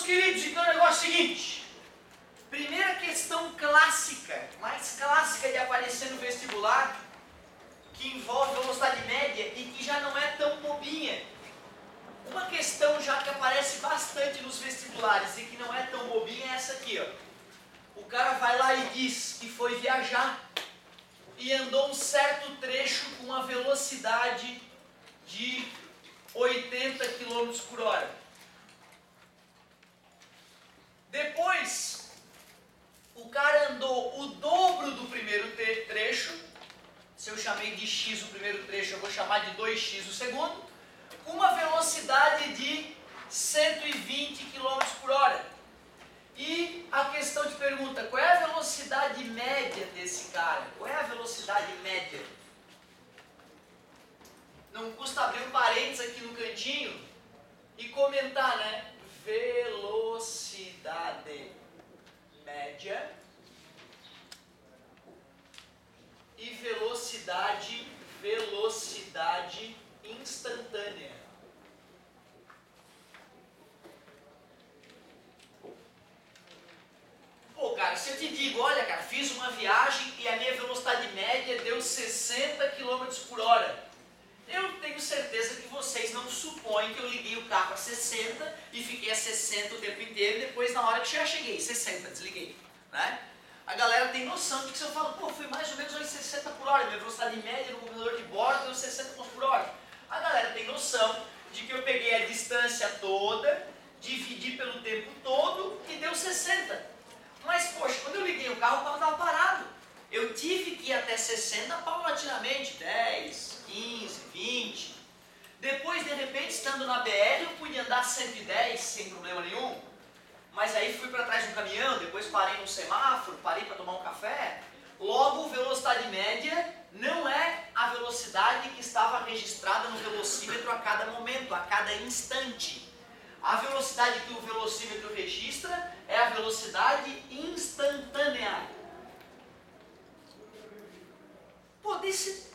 queridos, então o negócio é o seguinte. Primeira questão clássica, mais clássica de aparecer no vestibular, que envolve velocidade média e que já não é tão bobinha. Uma questão já que aparece bastante nos vestibulares e que não é tão bobinha é essa aqui, ó. O cara vai lá e diz que foi viajar e andou um certo trecho com uma velocidade de 80 km por hora. Depois, o cara andou o dobro do primeiro trecho. Se eu chamei de x o primeiro trecho, eu vou chamar de 2x o segundo, com uma velocidade de 120 km por hora. E a questão te pergunta, qual é a velocidade média desse cara? Qual é a velocidade média? Não custa abrir um parênteses aqui no cantinho e comentar, né? Velocidade média e velocidade instantânea. Pô, cara, se eu te digo, olha, cara, fiz uma viagem e a minha velocidade média deu 60 km por hora. Eu tenho certeza que vocês não supõem que eu liguei o carro a 60 e fiquei a 60 o tempo inteiro e depois na hora que já cheguei, 60, desliguei, né? A galera tem noção de que se eu falo, pô, fui mais ou menos 60 por hora, minha velocidade média no computador de bordo deu 60 km por hora. A galera tem noção de que eu peguei a distância toda, dividi pelo tempo todo e deu 60. Mas, poxa, quando eu liguei o carro estava parado. Eu tive que ir até 60 paulatinamente, 10, 15, 20. Depois, de repente, estando na BR, eu pude andar 110 sem problema nenhum. Mas aí fui para trás de um caminhão, depois parei num semáforo, parei para tomar um café. Logo, velocidade média não é a velocidade que estava registrada no velocímetro a cada momento, a cada instante. A velocidade que o velocímetro registra é a velocidade instantânea. Pô,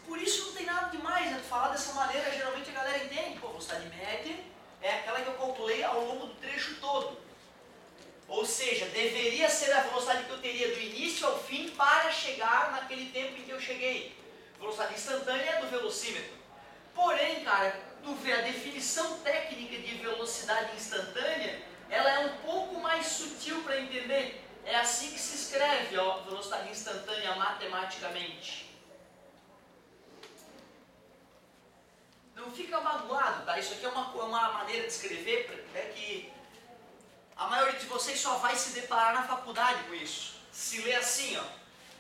por isso não tem nada demais, né? Falar dessa maneira, geralmente a galera entende. Pô, velocidade média é aquela que eu calculei ao longo do trecho todo. Ou seja, deveria ser a velocidade que eu teria do início ao fim para chegar naquele tempo em que eu cheguei. Velocidade instantânea é do velocímetro. Porém, cara, tu vê a definição técnica de velocidade instantânea, ela é um pouco mais sutil para entender. É assim que se escreve, ó, velocidade instantânea matematicamente. Não fica magoado, tá? Isso aqui é uma maneira de escrever, né, que a maioria de vocês só vai se deparar na faculdade com isso. Se lê assim, ó,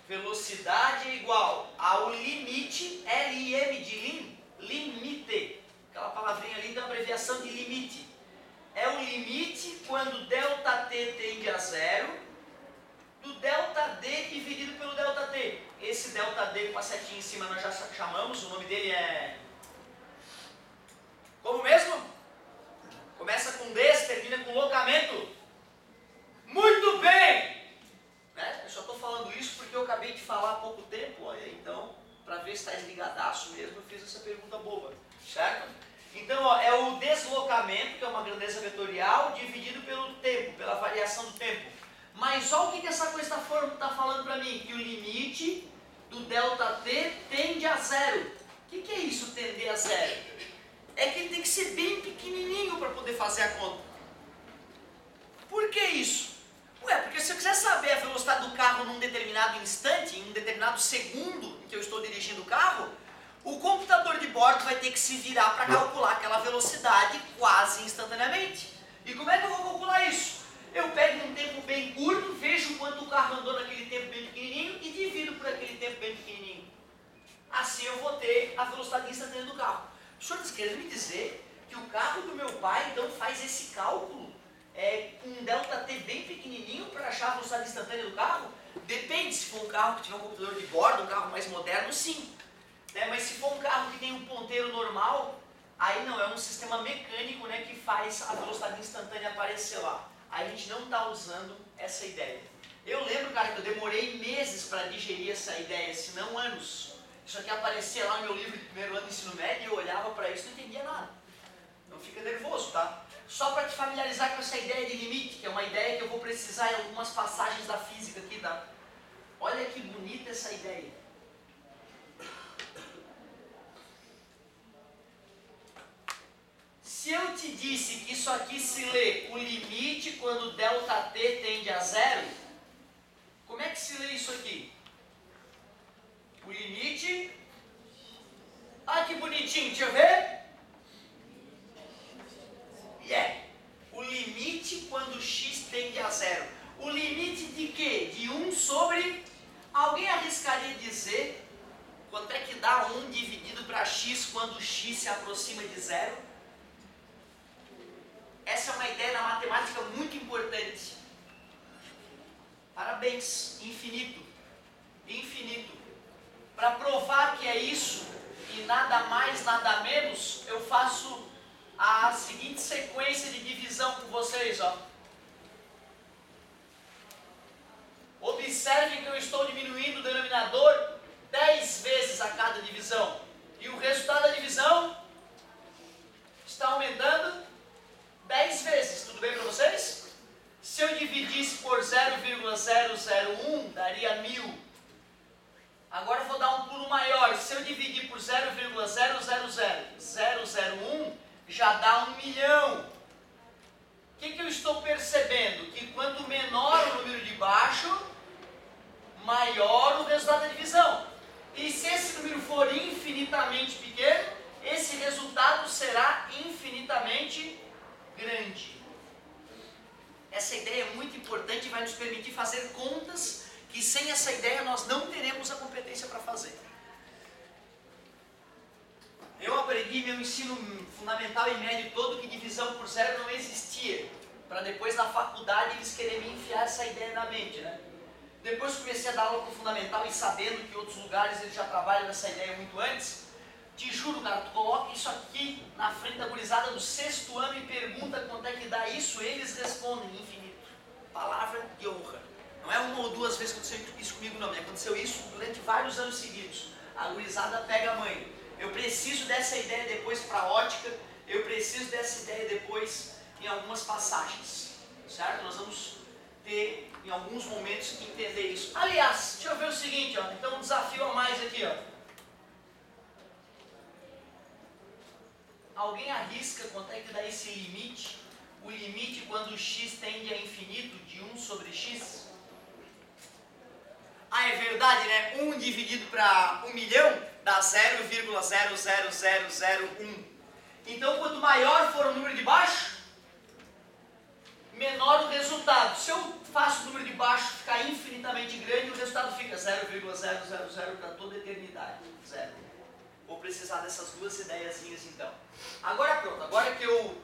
velocidade é igual ao limite, LIM de limite. Aquela palavrinha ali da abreviação de limite. É o limite quando ΔT tende a zero, do ΔD dividido pelo ΔT. Esse ΔD com a setinha em cima nós já chamamos, o nome dele é... Como mesmo? Começa com des, termina com locamento. Muito bem! Né? Eu só estou falando isso porque eu acabei de falar há pouco tempo, olha, então, para ver se está desligadaço mesmo, eu fiz essa pergunta boba, certo? Então, ó, é o deslocamento, que é uma grandeza vetorial, dividido pelo tempo, pela variação do tempo. Mas olha o que essa coisa está falando para mim, que o limite do ΔT tende a zero. O que é isso, tender a zero? É que ele tem que ser bem pequenininho para poder fazer a conta. Por que isso? Ué, porque se eu quiser saber a velocidade do carro num determinado instante, em um determinado segundo em que eu estou dirigindo o carro, o computador de bordo vai ter que se virar para calcular aquela velocidade quase instantaneamente. E como é que eu vou calcular isso? Eu pego um tempo bem curto, vejo quanto o carro andou naquele tempo bem pequenininho e divido por aquele tempo bem pequenininho. Assim eu vou ter a velocidade instantânea do carro. O senhor está querendo me dizer que o carro do meu pai então faz esse cálculo com um ΔT bem pequenininho para achar a velocidade instantânea do carro? Depende, se for um carro que tiver um computador de bordo, um carro mais moderno, sim. Né? Mas se for um carro que tem um ponteiro normal, aí não, é um sistema mecânico, né, que faz a velocidade instantânea aparecer lá. Aí a gente não está usando essa ideia. Eu lembro, cara, que eu demorei meses para digerir essa ideia, se não anos. Isso aqui aparecia lá no meu livro de primeiro ano de ensino médio e eu olhava para isso e não entendia nada. Não fica nervoso, tá? Só para te familiarizar com essa ideia de limite, que é uma ideia que eu vou precisar em algumas passagens da física aqui, tá? Olha que bonita essa ideia. Se eu te disse que isso aqui se lê o limite quando ΔT tende a zero, como é que se lê isso aqui? O limite... Ah, que bonitinho, deixa eu ver. O limite quando x tende a zero. O limite de quê? De 1 sobre... Alguém arriscaria dizer quanto é que dá 1 dividido para x quando x se aproxima de zero? Essa é uma ideia na matemática muito importante. Parabéns, infinito. Infinito. Para provar que é isso, e nada mais, nada menos, eu faço a seguinte sequência de divisão com vocês, ó. Observe que eu estou diminuindo o denominador 10 vezes a cada divisão. E o resultado da divisão está aumentando 10 vezes. Tudo bem para vocês? Se eu dividisse por 0,001, daria 1000. Agora eu vou dar um pulo maior. Se eu dividir por 0,000001, já dá 1 milhão. O que eu estou percebendo? Que quanto menor o número de baixo, maior o resultado da divisão. E se esse número for infinitamente pequeno, esse resultado será infinitamente grande. Essa ideia é muito importante e vai nos permitir fazer contas que sem essa ideia nós não teremos a competência para fazer. Eu aprendi meu ensino fundamental e médio todo que divisão por zero não existia. Para depois na faculdade eles querem me enfiar essa ideia na mente, né? Depois comecei a dar aula pro fundamental e sabendo que em outros lugares eles já trabalham nessa ideia muito antes. Te juro, cara, tu coloca isso aqui na frente da gurizada do 6º ano e pergunta quanto é que dá isso, eles respondem infinito. Palavra de honra. Não é uma ou duas vezes que aconteceu isso comigo, não. Me aconteceu isso durante vários anos seguidos. A gurizada pega a mãe. Eu preciso dessa ideia depois para a ótica, eu preciso dessa ideia depois em algumas passagens. Certo? Nós vamos ter em alguns momentos que entender isso. Aliás, deixa eu ver o seguinte, ó. Então um desafio a mais aqui, ó. Alguém arrisca quanto é que dá esse limite? O limite quando x tende a infinito de 1 sobre x? Ah, é verdade, né? 1 dividido para 1 milhão dá 0,00001. Então, quanto maior for o número de baixo, menor o resultado. Se eu faço o número de baixo ficar infinitamente grande, o resultado fica 0,000 para toda a eternidade. Zero. Vou precisar dessas duas ideiazinhas então. Agora pronto, agora que eu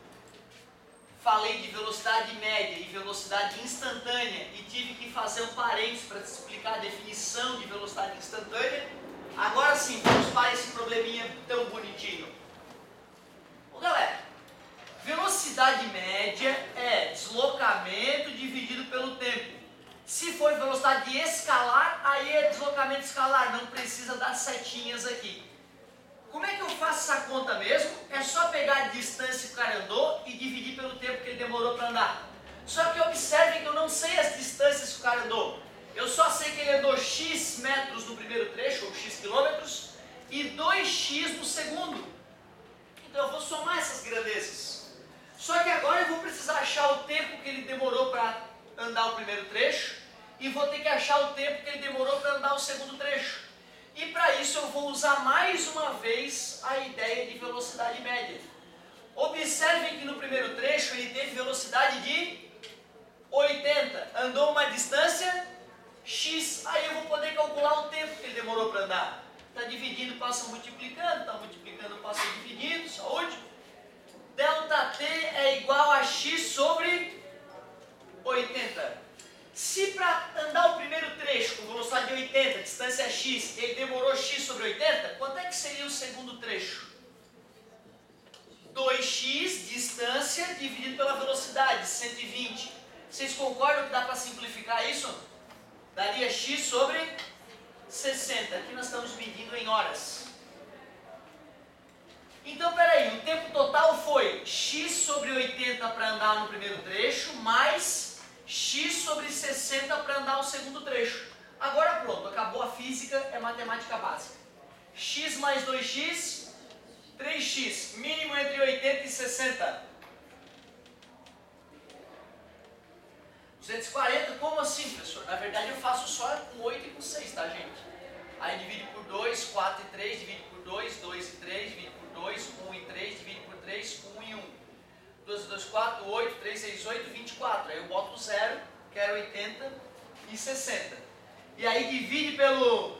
falei de velocidade média e velocidade instantânea e tive que fazer um parênteses para te explicar a definição de velocidade instantânea, agora sim, vamos para esse probleminha tão bonitinho. Ô galera, velocidade média é deslocamento dividido pelo tempo. Se for velocidade escalar, aí é deslocamento escalar, não precisa das setinhas aqui. Como é que eu faço essa conta mesmo? É só pegar a distância que o cara andou e dividir pelo tempo que ele demorou para andar. Só que observem que eu não sei as distâncias que o cara andou. Eu só sei que ele andou x metros no primeiro trecho, ou x quilômetros, e 2x no segundo. Então eu vou somar essas grandezas. Só que agora eu vou precisar achar o tempo que ele demorou para andar o primeiro trecho, e vou ter que achar o tempo que ele demorou para andar o segundo trecho. E para isso eu vou usar mais uma vez a ideia de velocidade média. Observem que no primeiro trecho ele teve velocidade de 80. Andou uma distância x. Aí eu vou poder calcular o tempo que ele demorou para andar. Está dividindo, passa multiplicando. Está multiplicando, passa dividindo. Saúde. ΔT é igual a x sobre 80. Se para andar o primeiro trecho com velocidade de 80, distância é x, ele demorou x sobre 80, quanto é que seria o segundo trecho? 2x, distância, dividido pela velocidade, 120. Vocês concordam que dá para simplificar isso? Daria x sobre 60. Aqui nós estamos medindo em horas. Então, peraí, o tempo total foi x sobre 80 para andar no primeiro trecho, mais x sobre 60 para andar no segundo trecho. Agora pronto, acabou a física, é matemática básica. X mais 2x, 3x, mínimo entre 80 e 60. 240, como assim, professor? Na verdade eu faço só com 8 e com 6, tá, gente? Aí divide por 2, 4 e 3, divide por 2, 2 e 3, divide por 2, 1 e 3, divide por 3, 1 e 1. 2 e 2, 4, 8, 3, 6, 8, 24. Aí eu boto 0, que era 80 e 60. E aí divide pelo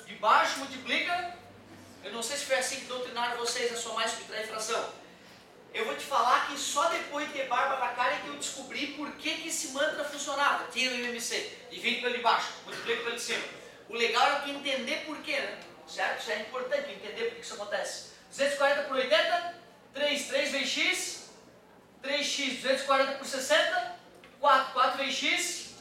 de baixo, multiplica. Eu não sei se foi assim que doutrinaram vocês a somar e subtrair fração. Eu vou te falar que só depois de ter barba na cara é que eu descobri por que esse mantra funcionava. Tira o IMC, divide pelo de baixo, multiplica pelo de cima. O legal é tu entender por quê, né? Certo? Isso é importante, entender por que isso acontece. 240 por 80, 3 vezes x, 3x, 240 por 60, 4 vezes x,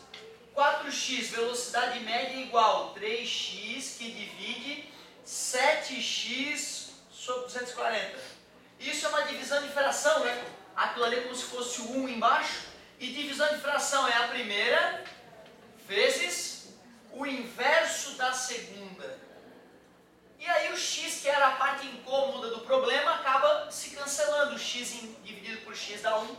4x, velocidade média igual 3x que divide 7x sobre 240. Isso é uma divisão de fração, né? Aquilo ali é como se fosse o 1 embaixo. E divisão de fração é a primeira vezes o inverso da segunda. E aí o x, que era a parte incômoda do problema, acaba se cancelando. O x dividido por x dá 1.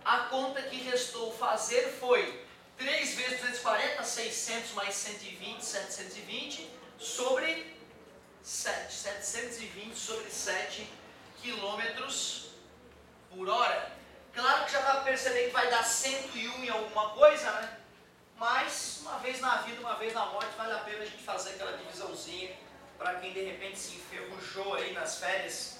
A conta que restou fazer foi 3 vezes 240, 600 mais 120, 720, sobre 7. 720 sobre 7 quilômetros por hora. Claro que já dá para perceber que vai dar 101 em alguma coisa, né? Mas uma vez na vida, uma vez na morte, vale a pena a gente fazer aquela divisãozinha para quem de repente se enferrujou aí nas férias.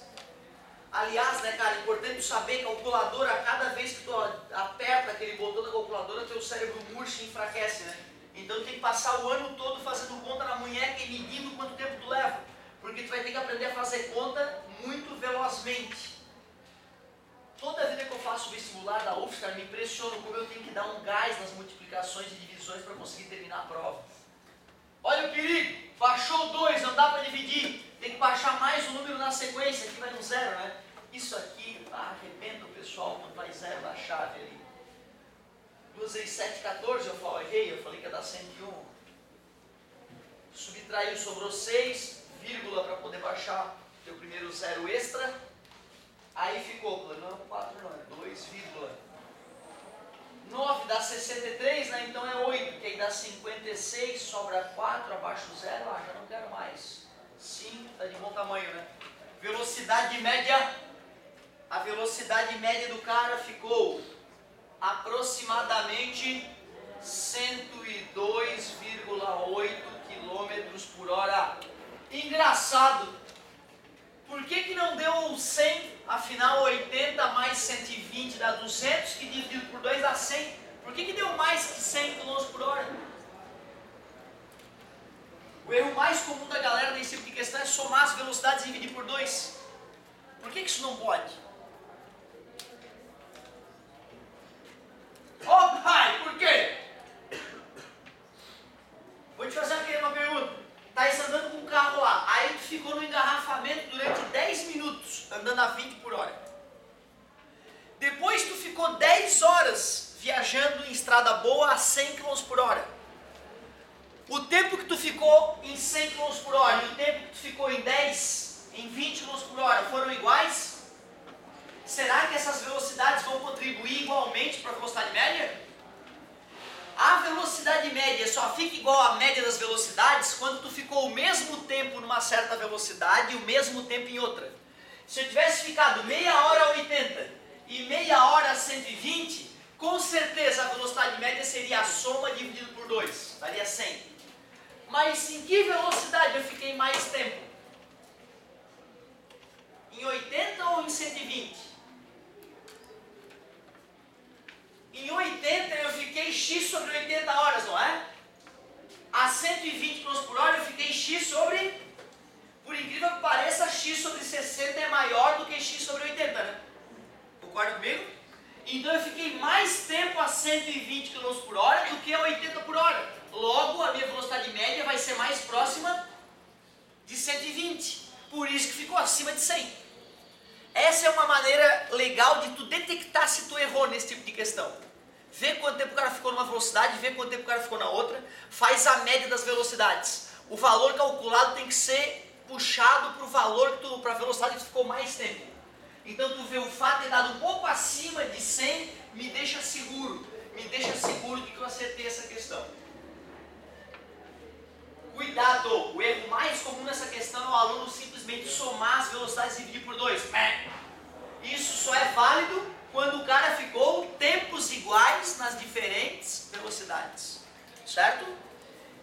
Aliás, né, cara, é importante saber que a calculadora, cada vez que tu aperta aquele botão da calculadora, teu cérebro murcha e enfraquece, né? Então tu tem que passar o ano todo fazendo conta na munheca e medindo quanto tempo tu leva. Porque tu vai ter que aprender a fazer conta muito velozmente. Toda vida que eu faço vestibular da UFSC, me impressiona como eu tenho que dar um gás nas multiplicações e divisões para conseguir terminar a prova. Olha o perigo, baixou 2, não dá para dividir, tem que baixar mais um número na sequência, aqui vai no 0, né? Isso aqui arrebenta o pessoal quando vai 0 na chave ali. 2 vezes 7, 14, eu falei que ia dar 101. Subtraiu, sobrou 6, vírgula para poder baixar teu primeiro 0 extra. Aí ficou, não, 4 não, é 2, vírgula. 9 dá 63, né? Então é 8, que aí dá 56, sobra 4, abaixo 0, já não quero mais. 5, tá de bom tamanho, né? Velocidade média, a velocidade média do cara ficou aproximadamente 102,8 km por hora. Engraçado, por que não deu 100? Afinal, 80 mais 120 dá 200, que dividido por 2 dá 100. Por que deu mais que 100 km por hora? O erro mais comum da galera nesse tipo de questão é somar as velocidades e dividir por 2. Por que isso não pode? Ô pai, por quê? Vou te fazer uma pergunta. Tá andando com um carro lá, aí tu ficou no engarrafamento durante 10 minutos, andando a 20 por hora. Depois tu ficou 10 horas viajando em estrada boa a 100 km por hora. O tempo que tu ficou em 100 km por hora e o tempo que tu ficou em 10, em 20 km por hora foram iguais? Será que essas velocidades vão contribuir igualmente para a velocidade média? A velocidade média só fica igual à média das velocidades quando tu ficou o mesmo tempo numa certa velocidade e o mesmo tempo em outra. Se eu tivesse ficado meia hora a 80 e meia hora a 120, com certeza a velocidade média seria a soma dividido por 2, daria 100. Mas em que velocidade eu fiquei mais tempo? Em 80 ou em 120? Em 80 eu fiquei x sobre 80 horas, não é? A 120 km por hora eu fiquei x sobre... Por incrível que pareça, x sobre 60 é maior do que x sobre 80, né? Concorda comigo? Então eu fiquei mais tempo a 120 km por hora do que a 80 por hora. Logo, a minha velocidade média vai ser mais próxima de 120. por isso que ficou acima de 100. Essa é uma maneira legal de tu detectar se tu errou nesse tipo de questão. Vê quanto tempo o cara ficou numa velocidade, vê quanto tempo o cara ficou na outra, faz a média das velocidades. O valor calculado tem que ser puxado para o valor para a velocidade que tu ficou mais tempo. Então tu vê o fato de ter dado um pouco acima de 100, me deixa seguro de que eu acertei essa questão. Cuidado, o erro mais comum nessa questão é o aluno simplesmente somar as velocidades e dividir por 2. Isso só é válido quando o cara ficou tempos iguais nas diferentes velocidades, certo?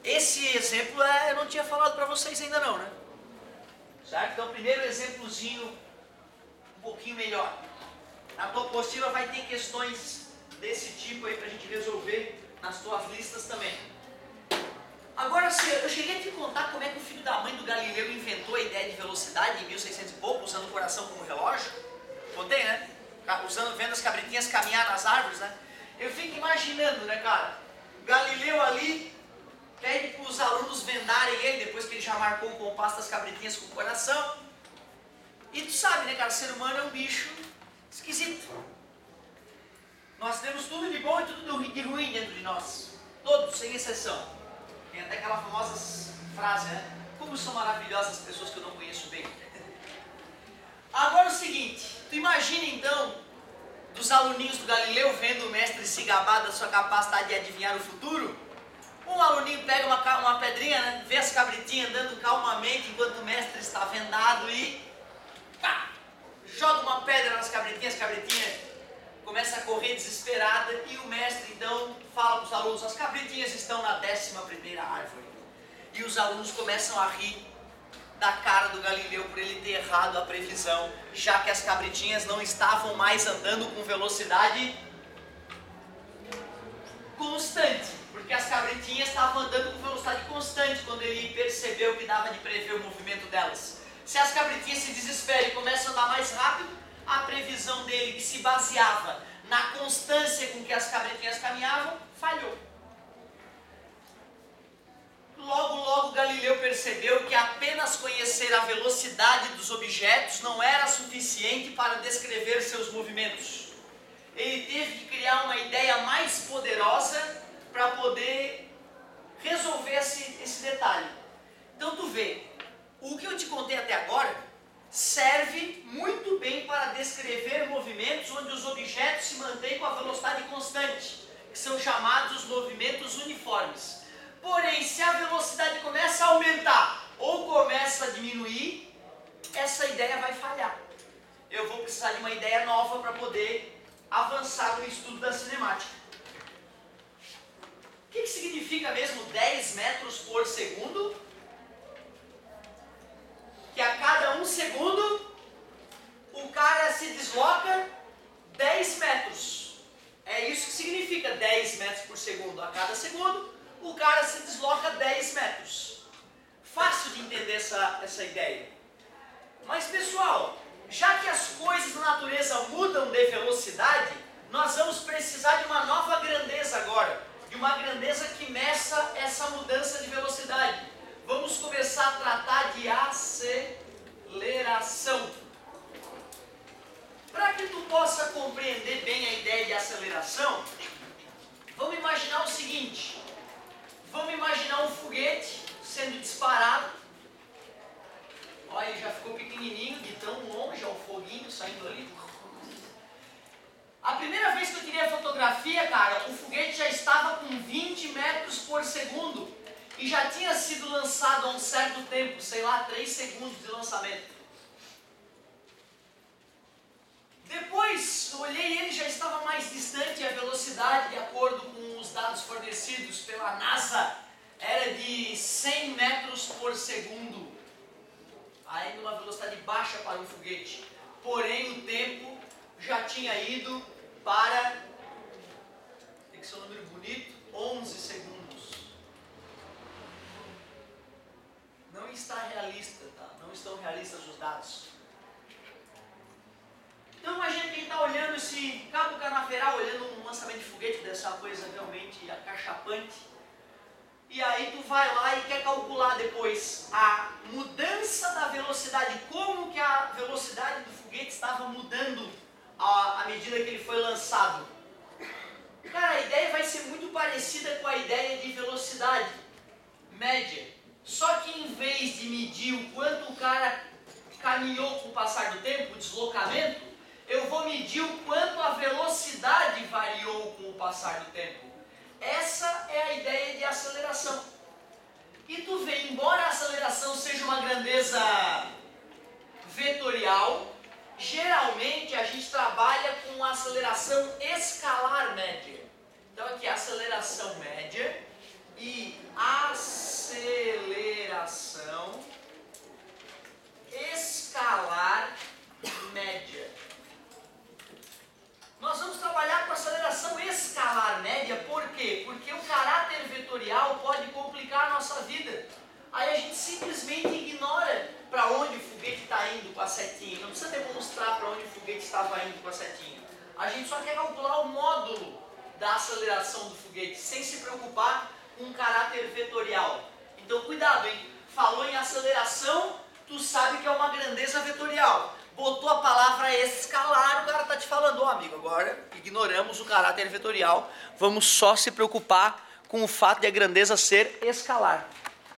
Esse exemplo eu não tinha falado para vocês ainda não, né? Certo? Então, primeiro exemplozinho um pouquinho melhor. Na tua apostila vai ter questões desse tipo aí para a gente resolver nas tuas listas também. Agora, eu cheguei a te contar como é que o filho da mãe do Galileu inventou a ideia de velocidade em 1600 e pouco, usando o coração como relógio. Contei, né? Vendo as cabritinhas caminhar nas árvores, né? Eu fico imaginando, né, cara? Galileu ali pede para os alunos vendarem ele, depois que ele já marcou o compasso das cabritinhas com o coração. E tu sabe, né, cara? O ser humano é um bicho esquisito. Nós temos tudo de bom e tudo de ruim dentro de nós. Todos, sem exceção. Tem até aquela famosa frase, né? Como são maravilhosas as pessoas que eu não conheço bem. Agora é o seguinte, tu imagina então, dos aluninhos do Galileu vendo o mestre se gabar da sua capacidade de adivinhar o futuro. Um aluninho pega uma pedrinha, né? Vê as cabritinhas andando calmamente enquanto o mestre está vendado e pá, joga uma pedra nas cabritinhas, as cabritinhas começa a correr desesperada e o mestre então fala para os alunos, as cabritinhas estão na 11ª árvore. E os alunos começam a rir da cara do Galileu por ele ter errado a previsão, já que as cabritinhas não estavam mais andando com velocidade constante, porque as cabritinhas estavam andando com velocidade constante quando ele percebeu que dava de prever o movimento delas. Se as cabritinhas se desesperam e começam a andar mais rápido, a previsão dele, que se baseava na constância com que as cabritinhas caminhavam, falhou. Logo Galileu percebeu que apenas conhecer a velocidade dos objetos não era suficiente para descrever seus movimentos. Ele teve que criar uma ideia mais poderosa para poder resolver esse detalhe. Então tu vê, o que eu te contei até agora serve muito bem para descrever movimentos onde os objetos se mantêm com a velocidade constante, que são chamados movimentos uniformes. Porém, se a velocidade começa a aumentar ou começa a diminuir, essa ideia vai falhar. Eu vou precisar de uma ideia nova para poder avançar no estudo da cinemática. O que significa mesmo 10 metros por segundo? Que a cada 1 segundo, o cara se desloca 10 metros. É isso que significa 10 metros por segundo. A cada segundo, o cara se desloca 10 metros. Fácil de entender essa ideia. Mas pessoal, já que as coisas na natureza mudam de velocidade, nós vamos precisar de uma nova grandeza agora. De uma grandeza que meça essa mudança de velocidade. Vamos começar a tratar de aceleração. Para que tu possa compreender bem a ideia de aceleração, vamos imaginar o seguinte. Vamos imaginar um foguete sendo disparado. Olha, ele já ficou pequenininho, de tão longe, ó, o foguinho saindo ali. A primeira vez que eu tirei a fotografia, cara, o foguete já estava com 20 metros por segundo. E já tinha sido lançado há um certo tempo, sei lá, 3 segundos de lançamento. Depois, eu olhei e ele já estava mais distante e a velocidade, de acordo com os dados fornecidos pela NASA, era de 100 metros por segundo. Ainda uma velocidade baixa para um foguete. Porém, o tempo já tinha ido para, tem que ser um número bonito, 11 segundos. Não está realista, tá? Não estão realistas os dados. Então imagina quem está olhando esse Cabo Canaveral, olhando um lançamento de foguete, dessa coisa realmente acachapante. e aí tu vai lá e quer calcular depois a mudança da velocidade, como que a velocidade do foguete estava mudando à medida que ele foi lançado. Cara, a ideia vai ser muito parecida com a ideia de velocidade média. Só que em vez de medir o quanto o cara caminhou com o passar do tempo, o deslocamento, eu vou medir o quanto a velocidade variou com o passar do tempo. Essa é a ideia de aceleração. E tu vê, embora a aceleração seja uma grandeza vetorial, geralmente a gente trabalha com a aceleração escalar média. Então aqui aceleração média e aceleração escalar média. Nós vamos trabalhar com aceleração escalar média, por quê? Porque o caráter vetorial pode complicar a nossa vida. Aí a gente simplesmente ignora para onde o foguete está indo com a setinha. Não precisa demonstrar para onde o foguete estava indo com a setinha. A gente só quer calcular o módulo da aceleração do foguete, sem se preocupar com o caráter vetorial. Então cuidado, hein? Falou em aceleração, tu sabe que é uma grandeza vetorial. Botou a palavra escalar, o cara está te falando, ó amigo, agora ignoramos o caráter vetorial, vamos só se preocupar com o fato de a grandeza ser escalar.